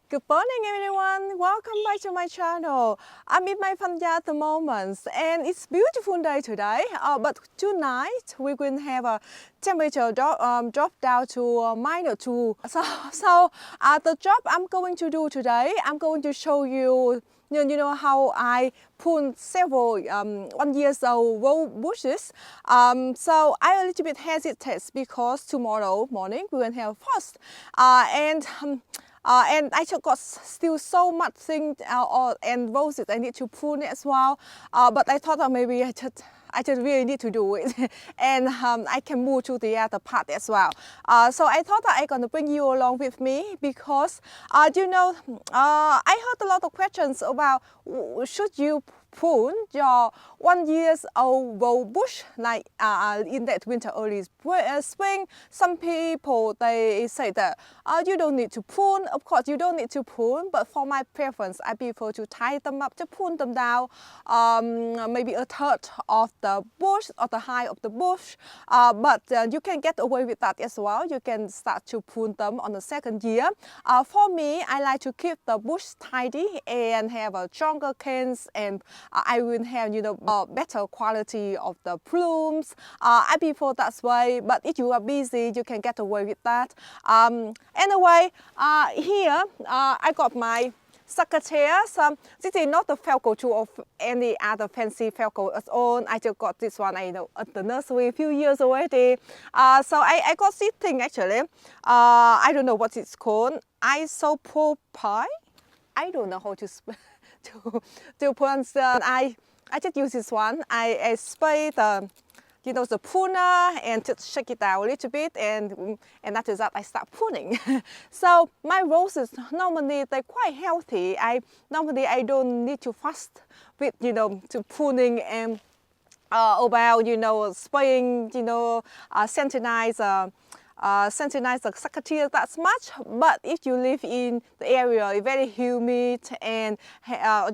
Good morning everyone, welcome back to my channel. I'm in my farm yard at the moment and it's beautiful day today, but tonight we're going to have a temperature drop down to -2. The job I'm going to do today, I'm going to show you how I prune several 1 years old rose bushes. So I a little bit hesitate because tomorrow morning we're going to have frost and I just got still so much things and roses I need to prune as well. But I thought that maybe I just really need to do it and I can move to the other part as well. So I thought that I'm going to bring you along with me because I heard a lot of questions about should you prune your 1 year old rose bush like in that winter early spring. Some people they say that you don't need to prune. Of course you don't need to prune, but for my preference I prefer to tie them up, to prune them down maybe a third of the bush or the height of the bush, but you can get away with that as well. You can start to prune them on the second year. For me, I like to keep the bush tidy and have a stronger canes, and I will have better quality of the plumes. I prefer that way, but if you are busy you can get away with that. Anyway, here I got my sucker chairs. This is not the Falco tool of any other fancy Falco at all. I just got this one at the nursery a few years already. So I got this thing actually. I don't know what it's called. Isopropyl. I don't know how to pronounce. I just use this one. I spray the the pruner and just shake it down a little bit, and after that I start pruning. So my roses normally they're quite healthy. Normally I don't need to fuss with to pruning and about spraying sanitize the succotash that much. But if you live in the area very humid and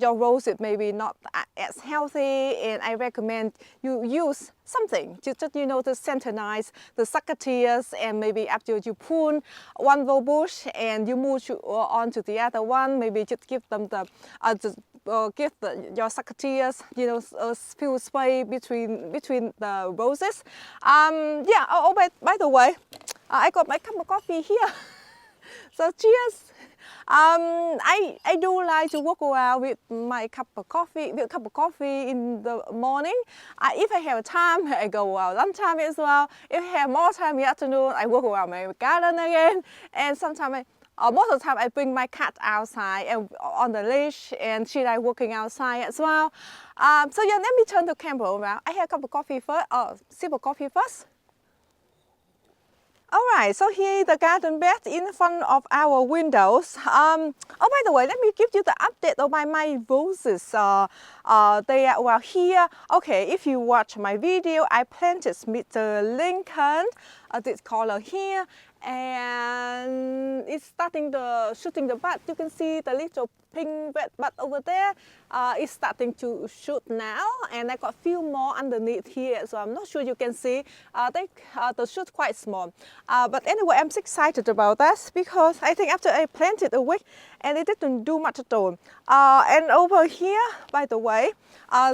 your roses maybe not as healthy, and I recommend you use something to just to sanitize the succotash, and maybe after you prune one rose bush and you move on to the other one, maybe just give them your succotash a few spray between the roses. By the way, I got my cup of coffee here. So cheers. I do like to walk around with my cup of coffee in the morning. If I have time, I go out lunchtime as well. If I have more time in the afternoon, I walk around my garden again. And sometimes most of the time I bring my cat outside and on the leash, and she like walking outside as well. So yeah, let me turn the camera around. I have a cup of coffee first, sip of coffee first. Alright, so here is the garden bed in front of our windows. Oh, by the way, let me give you the update of my roses. They are well here. Okay, if you watch my video, I planted Mr. Lincoln, this color here, and it's starting shooting the bud. You can see the little pink red bud over there. It's starting to shoot now, and I got a few more underneath here, so I'm not sure you can see. The shoot quite small, but anyway, I'm so excited about that because I think after I planted a week and it didn't do much at all. And over here, by the way,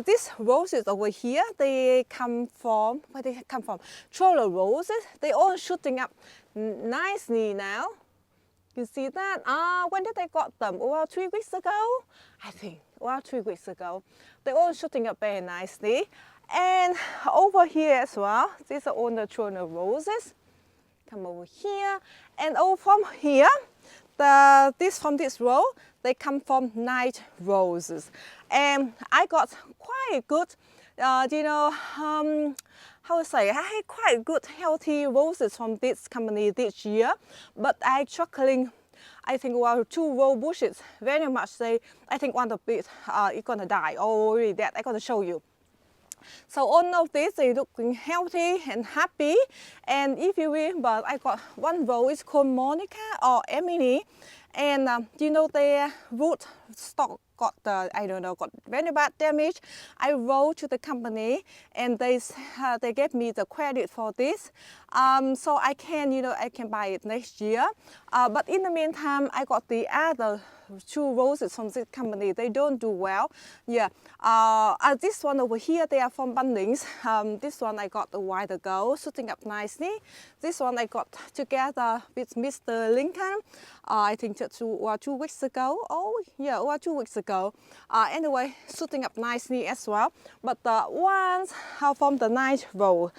these roses over here, they come from where they come from? Troller roses. They all shooting up nicely now. You see that? When did I got them? Well, 3 weeks ago, I think. Well, 3 weeks ago. They're all shooting up very nicely. And over here as well, these are all the Troller roses. Come over here. And over from here, from this row, they come from night roses. And I got quite good, how to say, I had quite good healthy roses from this company this year, but I struggling. I think 2 rose bushes very much. I think one of it is gonna die already. That I'm gonna show you. So all of this is looking healthy and happy. And if you remember, I got one rose called Monica or Emily, and you know, their root stock got I don't know, got very bad damage. I wrote to the company, and they gave me the credit for this, so I can, you know, I can buy it next year. But in the meantime, I got the other 2 roses from this company. They don't do well. Yeah, this one over here, they are from Bunnings. This one I got a while ago, shooting up nicely. This one I got together with Mr. Lincoln, I think 2 weeks ago. Oh yeah, or 2 weeks ago. Anyway, shooting up nicely as well. But the ones from the nice row,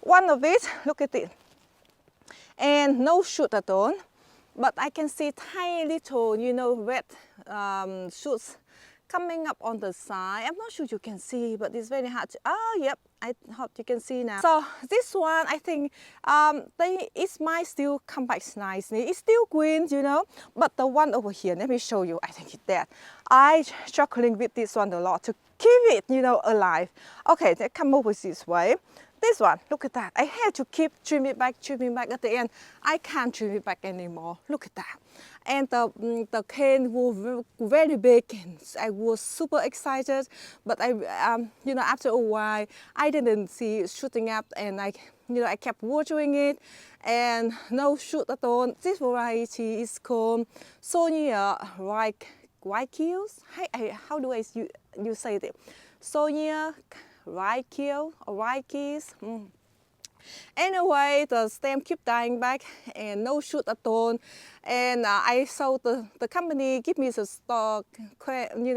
one of it, look at it, and no shoot at all. But I can see tiny little, you know, red shoots coming up on the side. I'm not sure you can see, but it's very hard to, yep, I hope you can see now. So this one, I think it might still come back nicely. It's still green, you know, but the one over here, let me show you, I think it's dead. I'm struggling with this one a lot to keep it, you know, alive. Okay, they come over this way. This one, look at that. I had to keep trimming it back at the end. I can't trim it back anymore. Look at that. And the cane was very big, and I was super excited. But I, you know, after a while, I didn't see it shooting up, and I kept watering it, and no shoot at all. This variety is called Sonia Raikios. How do you say it? Sonia Raikio or Raikis. Anyway, the stem keep dying back and no shoot at all. And I saw the company give me the store,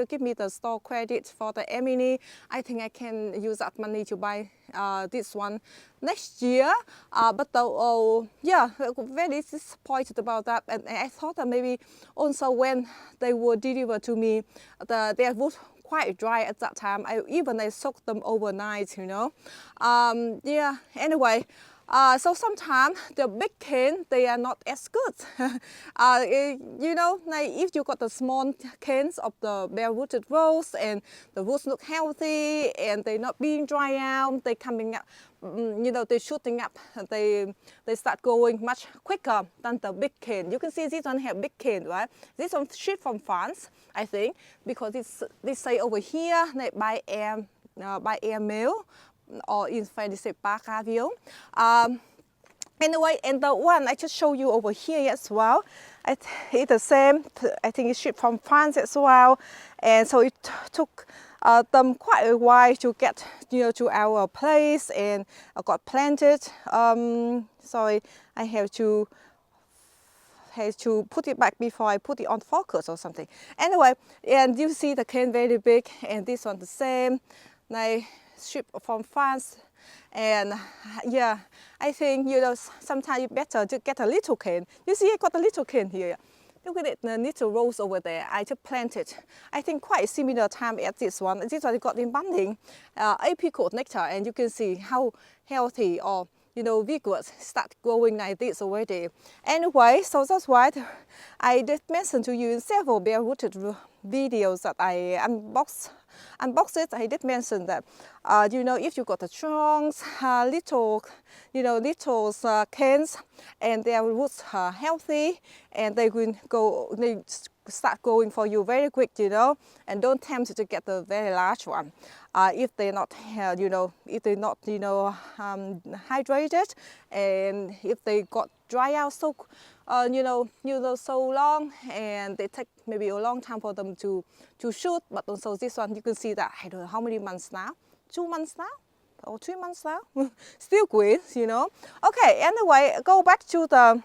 give me the store credit for the Emily. I think I can use that money to buy this one next year. But yeah, very disappointed about that. And I thought that maybe also when they would deliver to me, their wood quite dry at that time. I soaked them overnight, you know. Yeah, anyway, so sometimes the big cane, they are not as good. You know, like if you got the small canes of the bare-rooted rose and the roots look healthy and they're not being dry out, they're coming up, you know, they're shooting up, they start growing much quicker than the big cane. You can see this one have big cane, right? This one shipped from France, I think, because they say over here like by air mail, or in French they say par avion. Anyway, and the one I just show you over here as well, it's the same. I think it's shipped from France as well, and so it took them quite a while to get, you know, to our place, and I got planted. Sorry, I have to put it back before I put it on focus or something. Anyway, and you see the cane very big, and this one the same. They shipped from France, and yeah, I think, you know, sometimes it's better to get a little cane. You see, I got a little cane here. Look at it, the little rose over there. I just planted, I think, quite a similar time as this one. This one I got in Bunnings, apricot nectar, and you can see how healthy or, you know, vigorous start growing like this already. Anyway, so that's why I did mention to you in several bare-rooted videos that I unboxed it. I did mention that, you know, if you got the trunks, little canes, and their roots are healthy, and they start growing for you very quick, you know, and don't tempt to get the very large one. If they're not, hydrated, and if they got dry out so, so long, and they take maybe a long time for them to shoot. But also this one, you can see that, I don't know how many months now, 2 months now, or 3 months now, still green, you know. Okay, anyway, go back to the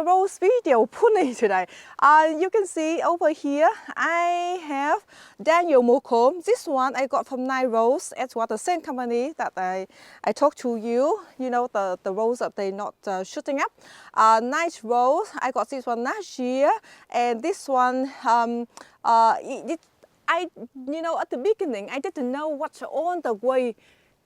rose video pruning today. You can see over here I have Daniel Mocombe. This one I got from Nine Rose, as well, the same company that I talked to you. You know, the rose that they not shooting up. Nice rose. I got this one last year, and this one you know, at the beginning I didn't know what's on the gray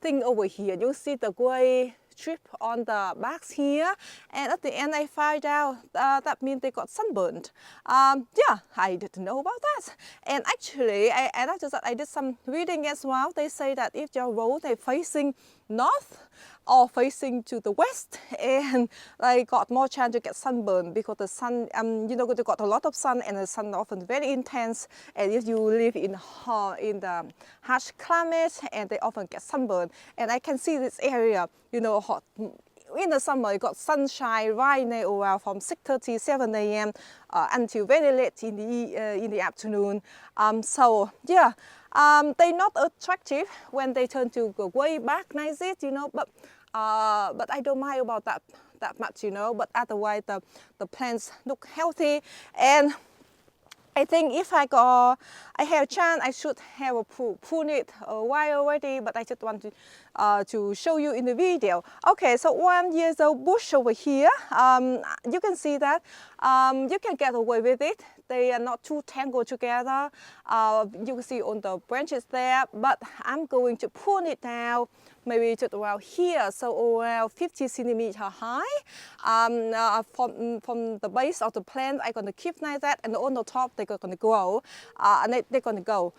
thing over here. You see the gray strip on the backs here, and at the end I find out that means they got sunburned. Yeah, I didn't know about that. And actually, I did some reading as well. They say that if your rose is facing north, all facing to the west, and I got more chance to get sunburn because the sun, you know, they got a lot of sun, and the sun often very intense. And if you live in the harsh climate, and they often get sunburn. And I can see this area, you know, hot. In the summer, you got sunshine right now, well, from 6:30, 7 a.m. Until very late in the afternoon. So yeah, they're not attractive when they turn to go way back like this, you know. But I don't mind about that much, you know. But otherwise, the plants look healthy, and I think if I have a chance, I should have prune it a while already, but I just want to show you in the video. Okay, so 1 year old bush over here, you can see that you can get away with it. They are not too tangled together. You can see on the branches there, but I'm going to prune it down, maybe just around here, so around 50 centimeter high. From the base of the plant, I'm going to keep like that, and on the top they're going to grow, and they're going to go.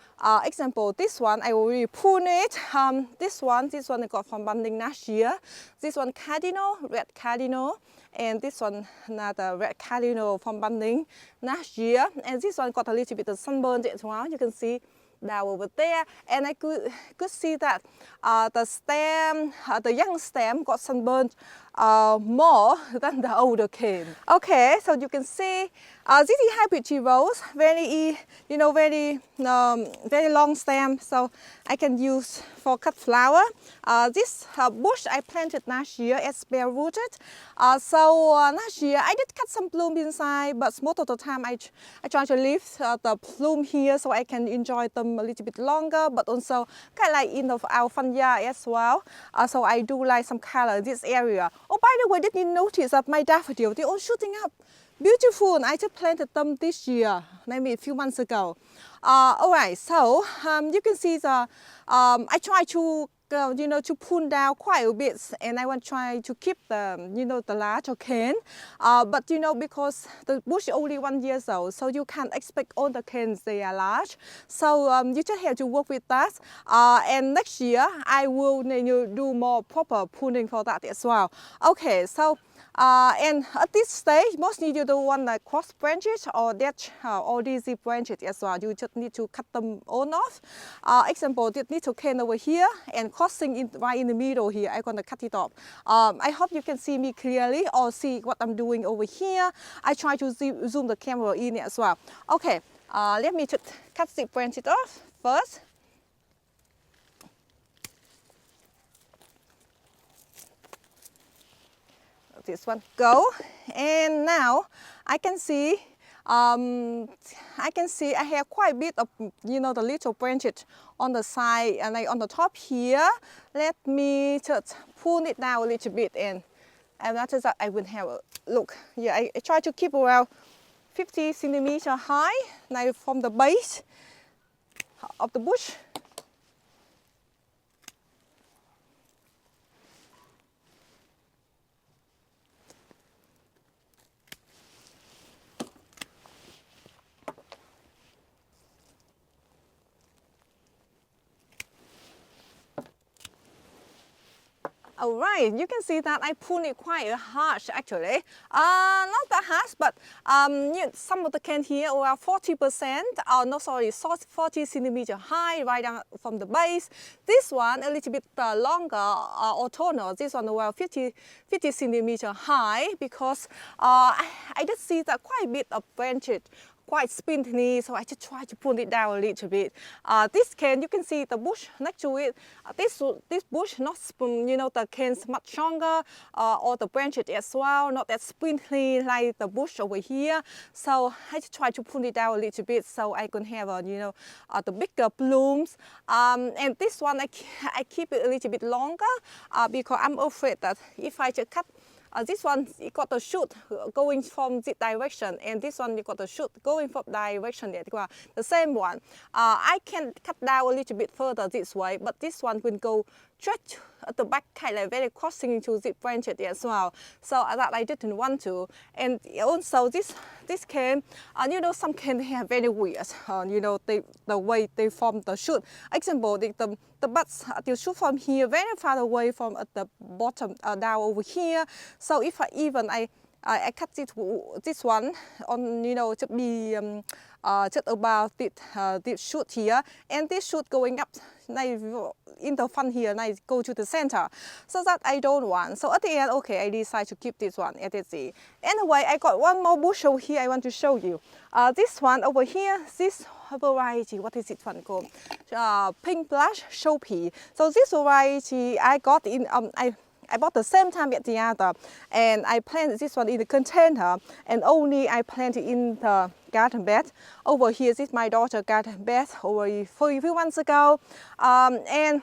Example, this one I already prune it. This one I got from Banding last year. This one cardinal, red cardinal. And this one, another red cardinal from Banding last year. And this one got a little bit of sunburn as well. You can see down over there. And I could see that the stem, the young stem got sunburned more than the older cane. Okay, so you can see this is hybrid tea rose, very, you know, very long stem, so I can use for cut flower. This bush I planted last year as bare rooted. So last year I did cut some bloom inside, but most of the time I try to leave the bloom here so I can enjoy them a little bit longer, but also kind of like in our front yard as well. So I do like some color in this area. Oh, by the way, did you notice that my daffodil, they're all shooting up? Beautiful. I just planted them this year, maybe a few months ago. All right, so you can see the, I try to, you know, to prune down quite a bit, and I want to try to keep the, you know, the larger cane. But you know, because the bush is only 1 year old, so you can't expect all the canes they are large. So you just have to work with that. And next year I will, you know, do more proper pruning for that as well. Okay, so. And at this stage, mostly you don't want like cross branches or that or these branches as well. You just need to cut them all off. Example, this little cane over here and crossing right in the middle here, I'm gonna cut it off. I hope you can see me clearly or see what I'm doing over here. I try to zoom the camera in as well. Okay, let me just cut the branches off first. This one go, and now I can see I have quite a bit of, you know, the little branches on the side and like on the top here. Let me just prune it down a little bit, and after that I will have a look. Yeah, I try to keep around 50 centimeter high, like from the base of the bush. All right, you can see that I prune it quite harsh actually. Not that harsh, but you know, some of the cane here are 40%, no sorry, 40 centimeter high right down from the base. This one a little bit longer or taller. This one around 50 centimeter high because I just see that quite a bit of branches. Quite spindly, so I just try to pull it down a little bit. This cane, you can see the bush next to it. This bush, not, you know, the cane's much stronger, or the branches as well, not that spindly like the bush over here. So I just try to pull it down a little bit so I can have, you know, the bigger blooms. And this one, I keep it a little bit longer because I'm afraid that if I just cut this one, it got the shoot going from this direction, and this one, you got the shoot going from direction as well. The same one. I can cut down a little bit further this way, but this one will go stretch at the back kind of very crossing into the branch as well. So that I didn't want to. And also this cane, you know, some cane have very weird, you know, the way they form the shoot. Example, the buds they shoot from here very far away from at the bottom down over here. So if I cut this one on, you know, to be just about this shoot here, and this shoot going up in the front here, and I go to the center, so that I don't want. So at the end, okay, I decide to keep this one at the Anyway, I got one more bush over here I want to show you. This one over here, this variety, what is it one called? Pink blush show pea. So this variety I got in, I bought the same time at the other, and I planted this one in the container, and only I planted in the garden bed. Over here, this is my daughter's garden bed over a few months ago, and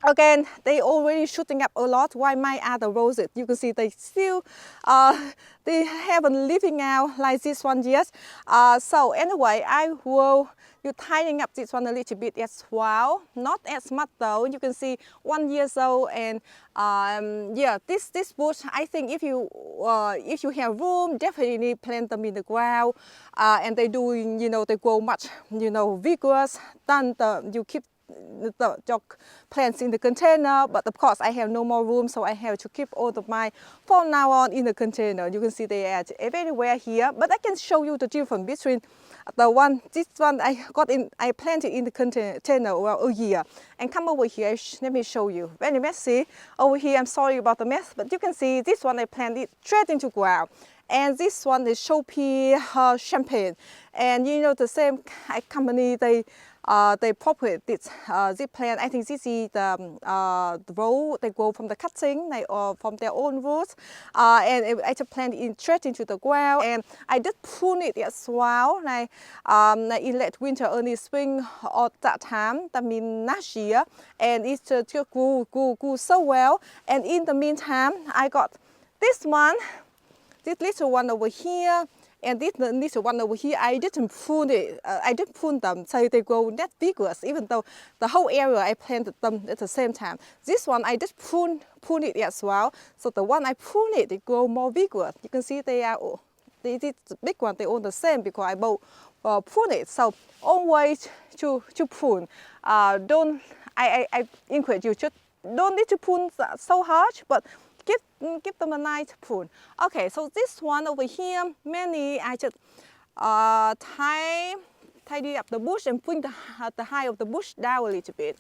again, they already shooting up a lot. While my other roses, you can see they still, they haven't living out like this one yet. So anyway, I will tidying up this one a little bit as well. Not as much though. You can see 1 year old, and yeah, this bush. I think if you have room, definitely plant them in the ground, and they doing, you know, they grow much, you know, vigorous than you keep the plants in the container. But of course I have no more room, so I have to keep all of my from now on in the container. You can see they are everywhere here, but I can show you the difference between this one I got in, I planted in the container well a year, and come over here, let me show you. Very messy over here. I'm sorry about the mess, but you can see this one I planted straight into ground, and this one is show pea champagne, and you know the same company, they propagate this plant. I think this is the row they grow from the cutting, or from their own roots, and I just plant it straight into the ground, and I did prune it as well. In late winter, early spring, or that time, that means last year, and it just grew so well. And in the meantime, I got this one, this little one over here. And this little one over here, I didn't prune it. I didn't prune them, so they grow that vigorous. Even though the whole area I planted them at the same time. This one I just prune it as well. So the one I prune it, they grow more vigorous. You can see they are, this big one, they all the same because I both prune it. So always to prune. I encourage you to don't need to prune so harsh, but give them a nice prune. Okay, so this one over here, mainly I just tidy up the bush and bring the height of the bush down a little bit.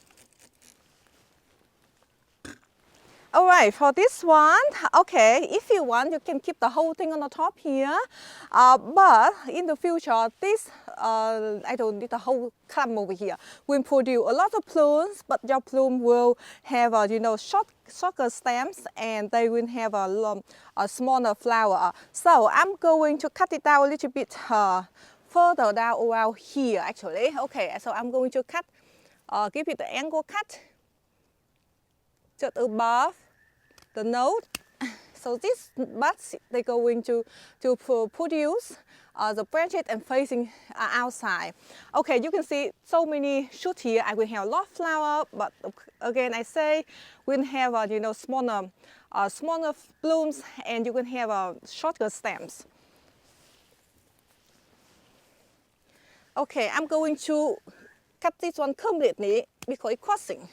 All right, for this one, okay, if you want, you can keep the whole thing on the top here. But in the future, this, I don't need the whole clump over here, will produce a lot of plumes, but your plume will have, you know, shorter stems, and they will have a smaller flower. So I'm going to cut it down a little bit further down around here, actually. Okay, so I'm going to cut, give it the angle cut, just above the node. So these buds, they're going to produce the branches and facing outside. Okay, you can see so many shoots here. I will have a lot of flower, but again I say we'll have you know, smaller blooms, and you can have shorter stems. Okay, I'm going to cut this one completely because it's crossing.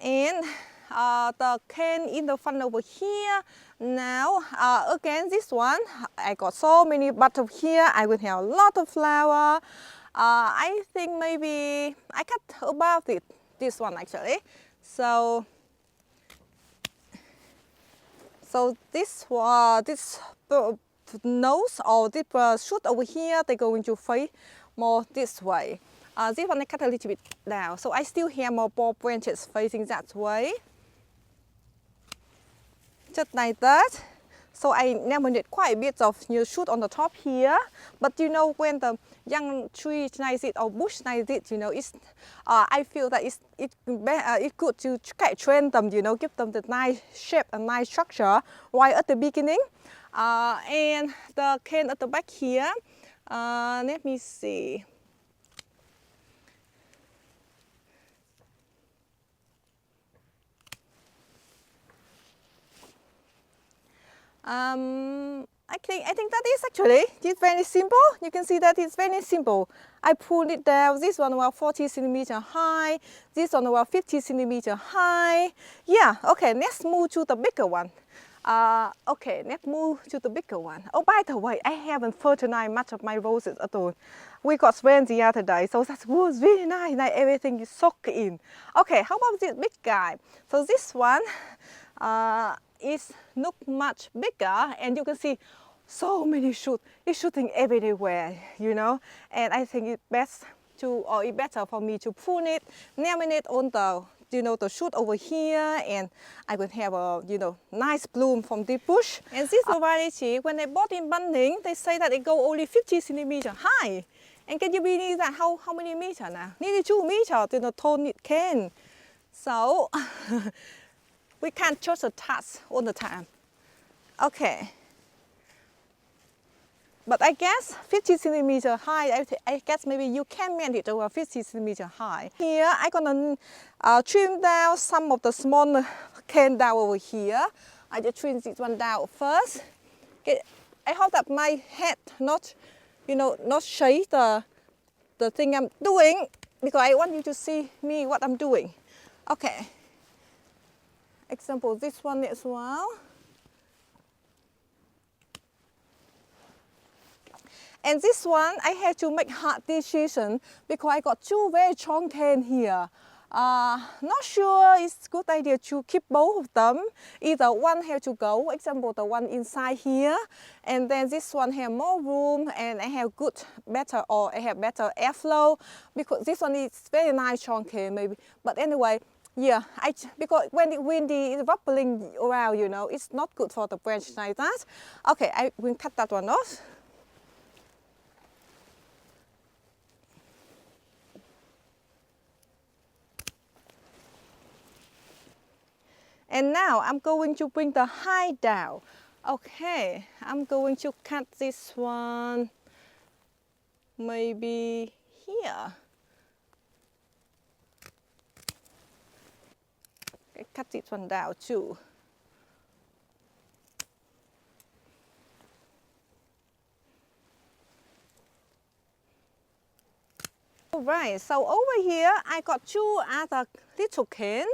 And the cane in the front over here. Now, again, this one, I got so many buds over here. I will have a lot of flower. I think maybe I cut above it, this one actually. So this nose or this shoot over here, they're going to face more this way. This one I cut a little bit down, so I still have more branches facing that way. Just like that. So I nominated quite a bit of new shoot on the top here. But you know, when the young tree nice it or bush nice it, you know, it's I feel that it's good to train them, you know, give them the nice shape and nice structure right at the beginning. And the cane at the back here, let me see. I think that is actually, it's very simple. You can see that it's very simple. I pulled it down. This one about 40 centimeter high. This one about 50 centimeter high. Yeah, okay, let's move to the bigger one. Okay, let's move to the bigger one. Oh, by the way, I haven't fertilized much of my roses at all. We got rain the other day, so that was really nice. Like everything is soaked in. Okay, how about this big guy? So this one is look much bigger, and you can see so many shoots. It's shooting everywhere, you know. And I think it's best to, or it's better for me to prune it, laminate on the, you know, the shoot over here, and I will have a, you know, nice bloom from the bush. And this variety, when I bought in Bunning, they say that it go only 50 centimeter high. And can you believe that how many meter now? Nearly 2 meters in the tall knit can. So we can't just a touch all the time. Okay. But I guess 50 centimeter high, I guess maybe you can manage it over 50 centimeter high. Here, I'm gonna trim down some of the small can down over here. I just trim this one down first. Okay. I hope that my head not, you know, not shake the thing I'm doing, because I want you to see me what I'm doing. Okay. Example, this one as well. And this one, I had to make hard decision because I got 2 very strong can here. Not sure it's a good idea to keep both of them. Either one have to go, example the one inside here, and then this one have more room, and I have better airflow, because this one is very nice strong can maybe. But anyway, yeah, because when it's windy, it's rubbling around, you know, it's not good for the branch like that. Okay, I will cut that one off. And now I'm going to bring the height down. Okay, I'm going to cut this one maybe here. Okay, cut this one down too. Alright, so over here I got 2 other little cans.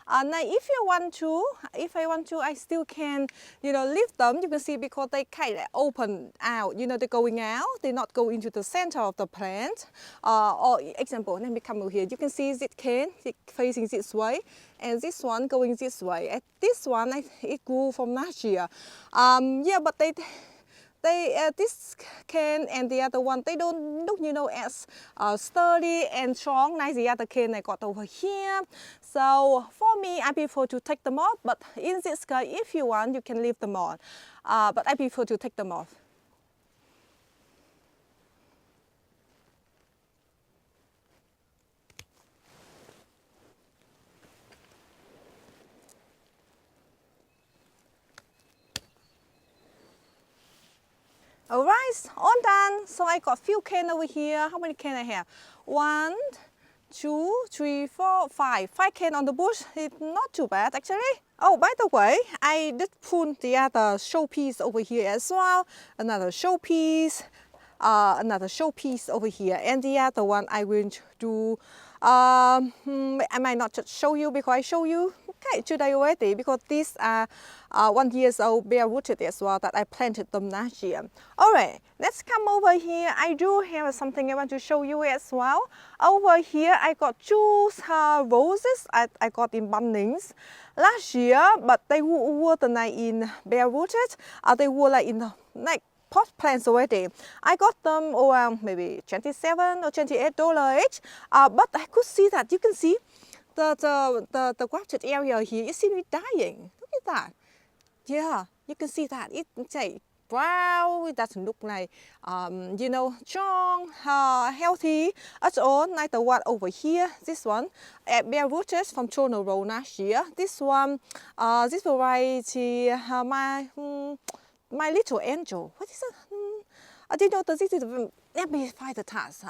Now if I want to, I still can, you know, lift them. You can see because they kind of open out, you know, they're going out. They not go into the center of the plant. Or example, let me come over here. You can see this can facing this way, and this one going this way. And this one, it grew from last year. Yeah, but this can and the other one, they don't look, you know, as sturdy and strong like the other can I got over here. So for me, I prefer to take them off. But in this case, if you want, you can leave them on. But I prefer to take them off. Alright, all done. So I got few can over here. How many can I have? 1, 2, 3, 4, 5. 5 can on the bush. It's not too bad actually. Oh, by the way, I did prune the other showpiece over here as well. Another showpiece over here, and the other one I will do. I might not just show you because I show you today already, because these are 1 year old bare rooted as well that I planted them last year. Alright, let's come over here. I do have something I want to show you as well. Over here I got 2 roses I got in Bunnings last year, but they were like in bare rooted. They were like in like pot plants already. I got them around maybe $27 or $28 each. But I could see that, you can see the grafted area here, it seems to be dying. Look at that. Yeah, you can see that. It's like brown. It doesn't look like, you know, strong, healthy at all. Like the one over here, this one, bare rooted from Toronto Road last year. This one, this variety, my little angel. What is it? I didn't know that this is, let me find the task.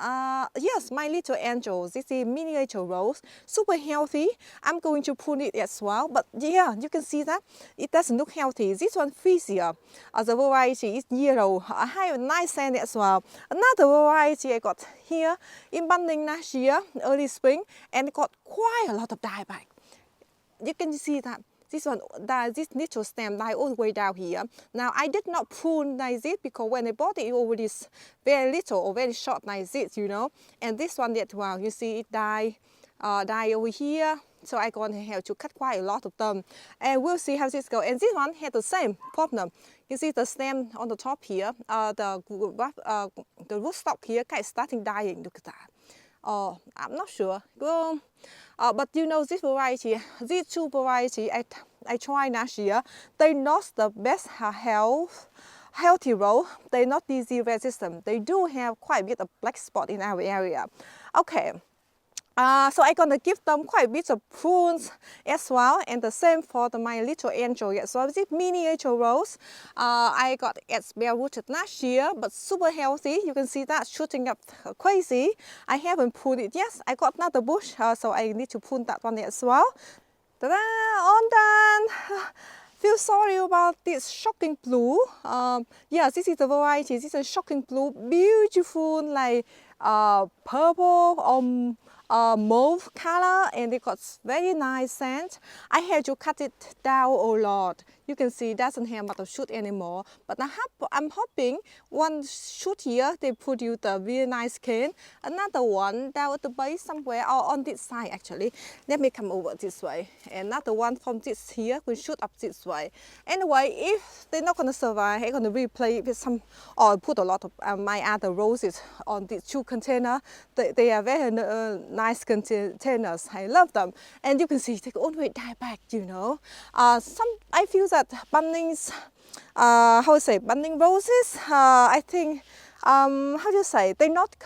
Yes, my little angel, this is miniature rose, super healthy. I'm going to prune it as well, but yeah, you can see that it doesn't look healthy. This one Frisia, the variety is yellow. I have a nice scent as well. Another variety I got here in Bunning last year, early spring, and got quite a lot of dieback. You can see that this one, this little stem died all the way down here. Now I did not prune like this because when I bought it, it already is very little or very short like this, you know. And this one yet, well, you see it die over here. So I'm going to have to cut quite a lot of them, and we'll see how this goes. And this one had the same problem. You see the stem on the top here, the rootstock here, kind of starting dying. Look at that. Oh, I'm not sure. Well, but you know this variety, these two varieties I tried last year, they're not the best healthy role. They're not disease resistant. They do have quite a bit of black spot in our area. Okay. So I'm gonna give them quite a bit of prunes as well, and the same for my little angel as well. This miniature rose, I got it bare rooted last year, but super healthy. You can see that shooting up crazy. I haven't pruned it yet. I got another bush, so I need to prune that one as well. Ta-da! All done. Feel sorry about this shocking blue. Yeah, this is the variety. This is shocking blue, beautiful, like purple mauve color, and it got very nice scent. I had to cut it down a lot. You can see it doesn't have much of shoot anymore, but I'm hoping one shoot here they produce a very nice cane. Another one down at the base somewhere, or on this side actually. Let me come over this way. Another one from this here will shoot up this way. Anyway, if they're not gonna survive, I'm gonna replace with some, or put a lot of my other roses on these two containers. They are very nice containers. I love them, and you can see they always die back. You know, I feel that Bunnings, how to say, Bunning roses. I think. How do you say? They're not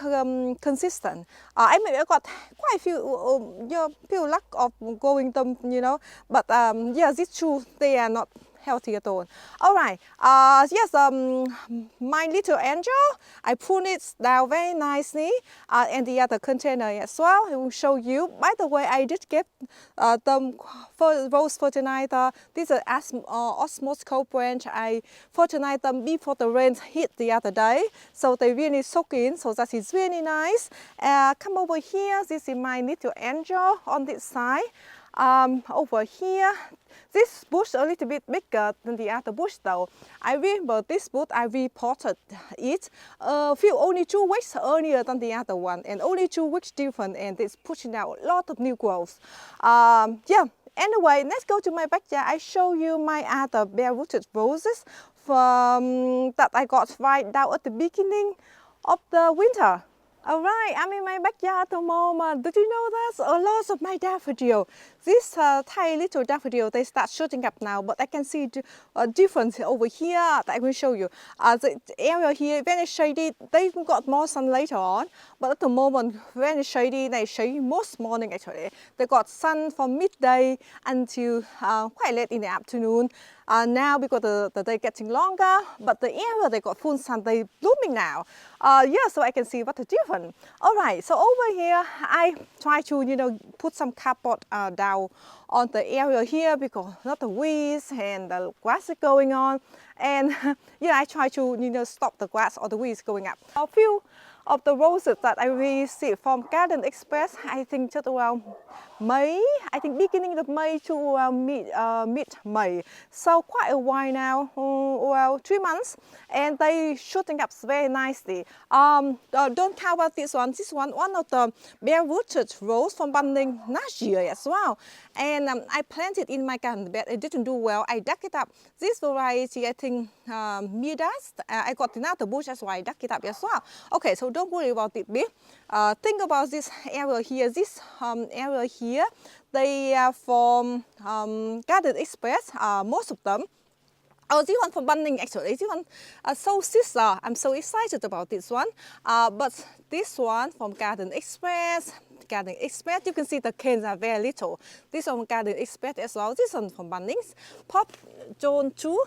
consistent. I got quite a few luck of growing them, you know. But yeah, these two they are not healthy at all. All right. Yes. My little angel, I prune it down very nicely, and the other container as well. I will show you. By the way, I did get them rose fertilizer. This is Osmos cold branch. I fertilized them before the rain hit the other day, so they really soak in. So that is really nice. Come over here. This is my little angel on this side. Over here, this bush a little bit bigger than the other bush though. I remember this bush I repotted it only 2 weeks earlier than the other one, and only 2 weeks different, and it's pushing out a lot of new growth. Yeah. Anyway, let's go to my backyard. I show you my other bare-rooted roses from that I got right down at the beginning of the winter. Alright, I'm in my backyard at the moment. Did you know that? A lot of my daffodil. This tiny little daffodil, they start shooting up now, but I can see a difference over here that I will show you. The area here, very shady. They got more sun later on, but at the moment, very shady. They shady most morning actually. They got sun from midday until quite late in the afternoon. Now because the day getting longer, but the area they got full sun, they blooming now. Yeah, so I can see what the difference. All right, so over here I try to put some cardboard down on the area here because not the weeds and the grass is going on, and yeah, I try to stop the grass or the weeds going up. A few of the roses that I received from Garden Express, I think just around May, I think beginning of May to around mid-May. So quite a while now, well 3 months, and they shooting up very nicely. Don't count about this one. This one of the bare-rooted rose from Bunning last year as well. And I planted in my garden bed. It didn't do well. I dug it up. This variety, I think Midas. I got another bush, that's why I dug it up as well. Okay, so don't worry about it, big. Think about this area here. This area here, they are from Garden Express, most of them. Oh, this one from Bunning actually. This one, so sister. I'm so excited about this one. But this one from Garden Express. You can see the canes are very little. This one from Garden Express as well. This one from Bunnings. Pop Zone 2,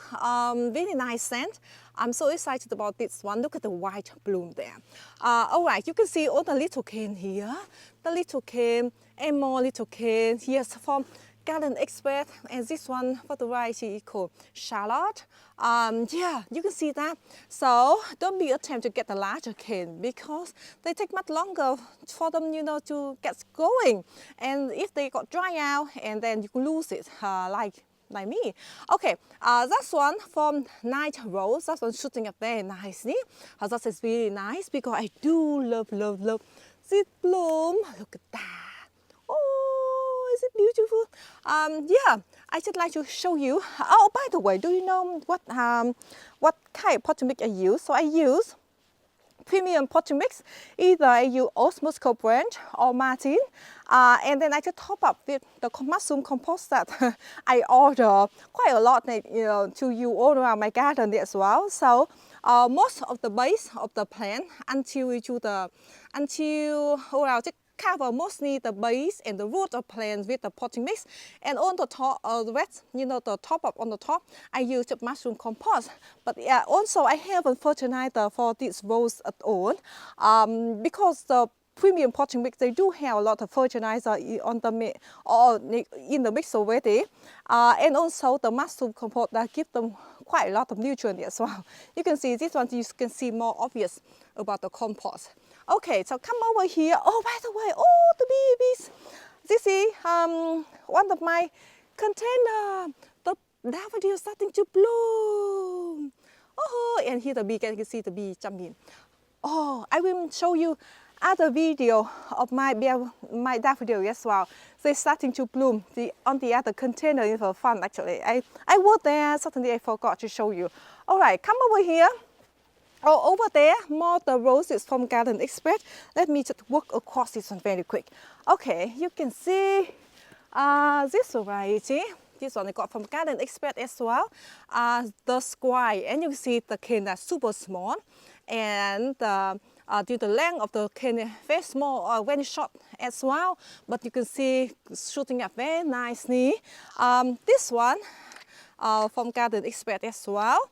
really nice scent. I'm so excited about this one. Look at the white bloom there. All right, you can see all the little cane here. The little cane and more little cane. Here's from Garden Express, and this one for the variety called Charlotte. Yeah, you can see that. So don't be attempt to get the larger cane because they take much longer for them, you know, to get going. And if they got dry out, and then you can lose it, like me. Okay, that's one from Night Rose. That one shooting up very nicely. That is really nice because I do love this bloom. Look at that. Oh, is it beautiful? Yeah, I just like to show you. Oh, by the way, do you know what kind of potting mix I use? So I use premium potting mix. Either I use Osmos Branch or Martin, and then I just top up with the mushroom compost that I order quite a lot, you know, to use all around my garden as well. So most of the base of the plant until just cover mostly the base and the root of plants with the potting mix, and on the top, the rest, you know, the top up on the top, I use the mushroom compost. But yeah, also I haven't fertilizer for this rose at all, because the premium potting mix, they do have a lot of fertilizer on the or in the mix already, and also the mushroom compost that give them quite a lot of nutrients as well. You can see this one, you can see more obvious about the compost. Okay, so come over here. Oh, by the way, oh, the babies. This is one of my container. The daffodil starting to bloom. Oh, and here the bee, you can see the bee jumping. Oh, I will show you other video of my daffodil as well. They're starting to bloom on the other container. It's for fun actually. I was there, suddenly I forgot to show you. All right, come over here. Oh, over there, more the roses from Garden Express. Let me just walk across this one very quick. Okay, you can see this variety. This one I got from Garden Express as well. The square, and you can see the cane is super small, and due to the length of the cane very small, very short as well. But you can see shooting up very nicely. This one from Garden Express as well.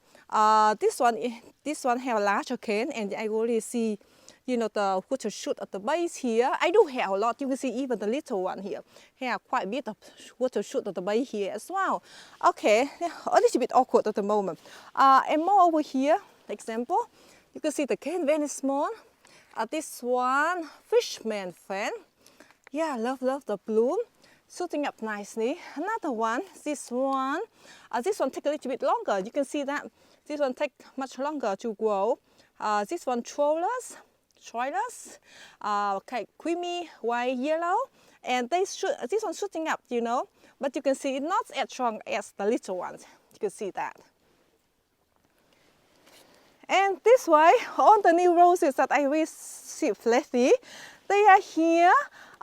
This one have a larger cane, and I already see, you know, the water shoot at the base here. I do have a lot. You can see even the little one here have quite a bit of water shoot at the base here as well. Okay, a little bit awkward at the moment. And more over here, example, you can see the cane very small. This one, Fishman fan. Yeah, love the bloom. Shooting up nicely. Another one, this one take a little bit longer. You can see that this one take much longer to grow. This one trollers, okay, creamy white yellow, and this one shooting up, you know. But you can see it's not as strong as the little ones. You can see that. And this way, all the new roses that I received lately, they are here.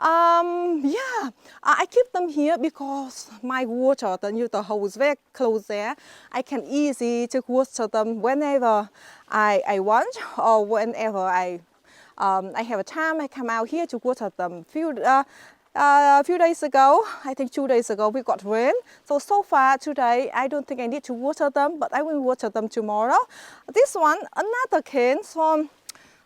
Yeah, I keep them here because my water, the hole is very close there. I can easily just water them whenever I want, or whenever I have a time. I come out here to water them. A few days ago, I think 2 days ago, we got rain. So far today, I don't think I need to water them, but I will water them tomorrow. This one, another cane from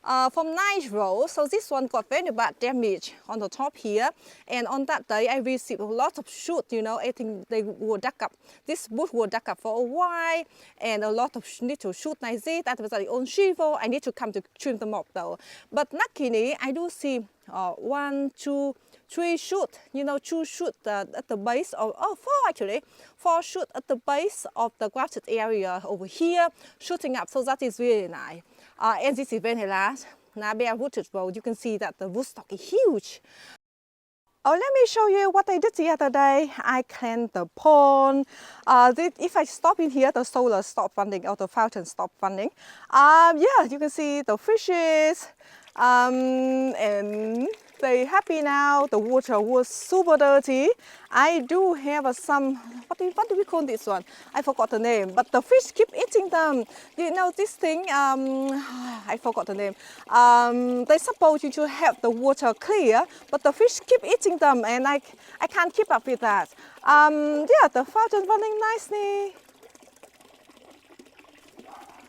Night Rose. So this one got very bad damage on the top here, and on that day I received a lot of shoot, you know. I think they were dug up, this bush was dug up for a while, and a lot of little shoot like this. That was the own shivo. I need to come to trim them up though. But luckily I do see 1, 2, 3 shoot, you know, 2 shoot at the base of, 4 actually, 4 shoot at the base of the grafted area over here, shooting up. So that is really nice. And this is very large. Now bare rooted road, you can see that the rootstock is huge. Oh, let me show you what I did the other day. I cleaned the pond. If I stop in here, the solar stopped running, or the fountain stopped running. Yeah, you can see the fishes, and they're happy now. The water was super dirty. I do have some, what do we call this one? I forgot the name, but the fish keep eating them. You know this thing, I forgot the name. They suppose you to have the water clear, but the fish keep eating them, and I can't keep up with that. Yeah, the fountain running nicely.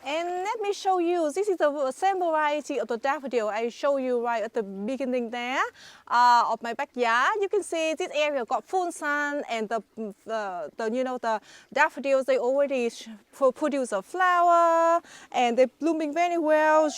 And let me show you, this is the same variety of the daffodil I show you right at the beginning there of my backyard. You can see this area got full sun, and the daffodils, they already produce a flower and they're blooming very well.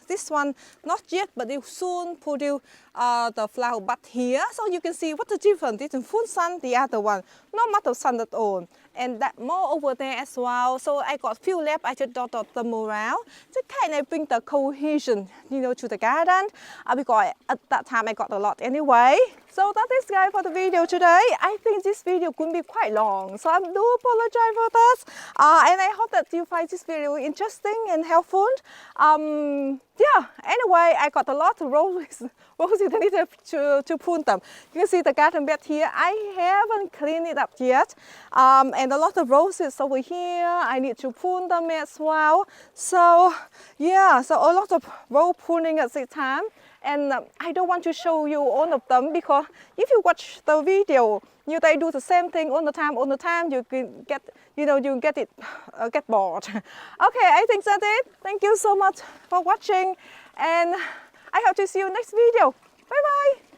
This one not yet, but they soon produce the flower bud here. So you can see what the difference. This in full sun, the other one not much of sun at all. And that more over there as well. So I got few left, I just dot them around to kind of bring the cohesion, to the garden. Because at that time I got a lot anyway. So that is guys for the video today. I think this video could be quite long, so I do apologize for that. And I hope that you find this video interesting and helpful. Yeah, anyway, I got a lot of roses. I need to prune them. You can see the garden bed here. I haven't cleaned it up yet. And a lot of roses over here. I need to prune them as well. So yeah, so a lot of rose pruning at the time. And I don't want to show you all of them, because if you watch the video, they do the same thing all the time, you can get, you get bored. Okay, I think that's it. Thank you so much for watching, and I hope to see you next video. Bye bye.